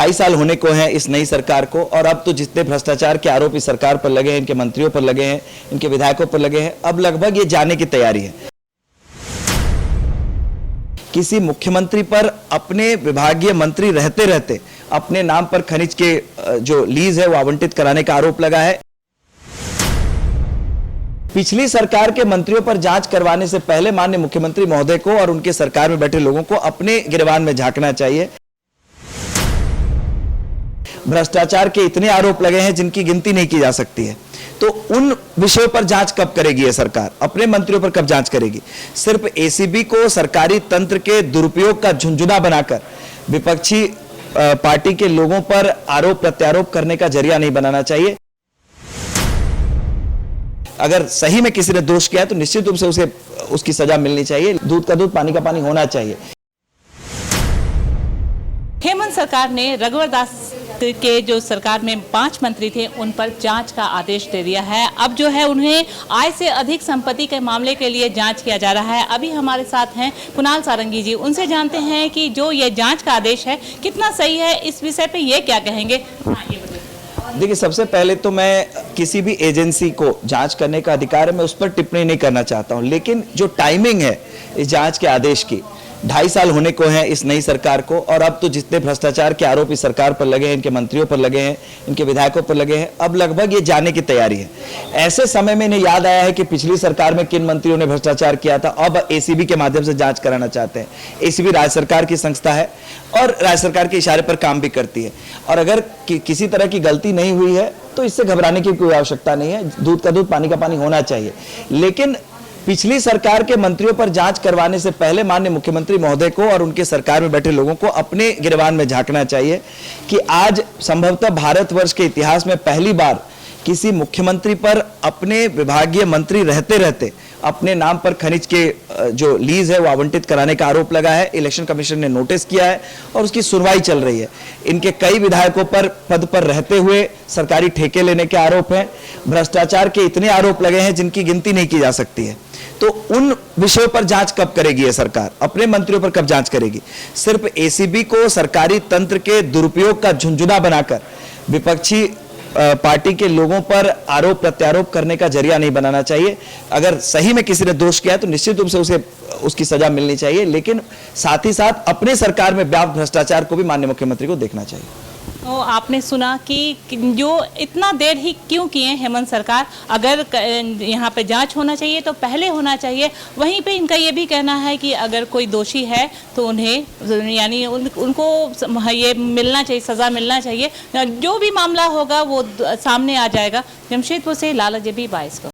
2.5 साल होने को हैं इस नई सरकार को, और अब तो जितने भ्रष्टाचार के आरोप इस सरकार पर लगे हैं, इनके मंत्रियों पर लगे हैं, इनके विधायकों पर लगे हैं, अब लगभग ये जाने की तैयारी है। किसी मुख्यमंत्री पर अपने विभागीय मंत्री रहते रहते अपने नाम पर खनिज के जो लीज है वो आवंटित कराने का आरोप लगा है। पिछली सरकार के मंत्रियों पर जांच करवाने से पहले माननीय मुख्यमंत्री महोदय को और उनके सरकार में बैठे लोगों को अपने गिरबान में झांकना चाहिए। भ्रष्टाचार के इतने आरोप लगे हैं जिनकी गिनती नहीं की जा सकती है, तो उन विषयों पर जांच कब करेगी ये सरकार? अपने मंत्रियों पर कब जांच करेगी? सिर्फ एसीबी को सरकारी तंत्र के दुरुपयोग का झुंझुना बनाकर विपक्षी पार्टी के लोगों पर आरोप प्रत्यारोप करने का जरिया नहीं बनाना चाहिए। अगर सही में किसी ने दोष किया है तो निश्चित रूप से उसे उसकी सजा मिलनी चाहिए। दूध का दूध, पानी का पानी होना चाहिए। हेमंत सरकार ने रघुवर दास के जो सरकार में 5 मंत्री थे उन पर जांच का आदेश दे दिया है। अब जो है उन्हें आय से अधिक संपत्ति के मामले के लिए जांच किया जा रहा है। अभी हमारे साथ हैं कुणाल सारंगी जी, उनसे जानते हैं कि जो ये जांच का आदेश है कितना सही है, इस विषय पे ये क्या कहेंगे। देखिए, सबसे पहले तो मैं किसी भी एजेंसी को जांच करने का अधिकार है, मैं उस पर टिप्पणी नहीं करना चाहता हूं, लेकिन जो टाइमिंग है इस जांच के आदेश की, 2.5 साल होने को हैं इस नई सरकार को, और अब तो जितने भ्रष्टाचार के आरोप इस सरकार पर लगे हैं, इनके मंत्रियों पर लगे हैं, इनके विधायकों पर लगे हैं, अब लगभग ये जाने की तैयारी है। ऐसे समय में इन्हें याद आया है कि पिछली सरकार में किन मंत्रियों ने भ्रष्टाचार किया था, अब एसीबी के माध्यम से जांच कराना चाहते हैं। एसीबी राज्य सरकार की संस्था है और राज्य सरकार के इशारे पर काम भी करती है, और अगर किसी तरह की गलती नहीं हुई है तो इससे घबराने की कोई आवश्यकता नहीं है। दूध का दूध, पानी का पानी होना चाहिए। लेकिन पिछली सरकार के मंत्रियों पर जांच करवाने से पहले माननीय मुख्यमंत्री महोदय को और उनके सरकार में बैठे लोगों को अपने गिरबान में झांकना चाहिए कि आज संभवतः भारतवर्ष के इतिहास में पहली बार किसी मुख्यमंत्री पर अपने विभागीय मंत्री रहते रहते अपने नाम पर खनिज के जो लीज है वो आवंटित कराने का आरोप लगा है। इलेक्शन कमीशन ने नोटिस किया है और उसकी सुनवाई चल रही है। इनके कई विधायकों पर पद पर रहते हुए सरकारी ठेके लेने के आरोप हैं। भ्रष्टाचार के इतने आरोप लगे हैं जिनकी गिनती नहीं की जा सकती है, तो उन विषयों पर जांच कब करेगी ये सरकार? अपने मंत्रियों पर कब जांच करेगी? सिर्फ एसीबी को सरकारी तंत्र के दुरुपयोग का झुंझुना बनाकर विपक्षी पार्टी के लोगों पर आरोप प्रत्यारोप करने का जरिया नहीं बनाना चाहिए। अगर सही में किसी ने दोष किया है तो निश्चित रूप से उसे उसकी सजा मिलनी चाहिए, लेकिन साथ ही साथ अपने सरकार में व्याप्त भ्रष्टाचार को भी माननीय मुख्यमंत्री को देखना चाहिए। तो आपने सुना कि जो इतना देर ही क्यों किए हेमंत सरकार? अगर यहाँ पे जांच होना चाहिए तो पहले होना चाहिए। वहीं पे इनका ये भी कहना है कि अगर कोई दोषी है तो उन्हें यानी उनको ये मिलना चाहिए, सज़ा मिलना चाहिए। जो भी मामला होगा वो सामने आ जाएगा। जमशेदपुर से लाला जेबी 22 को।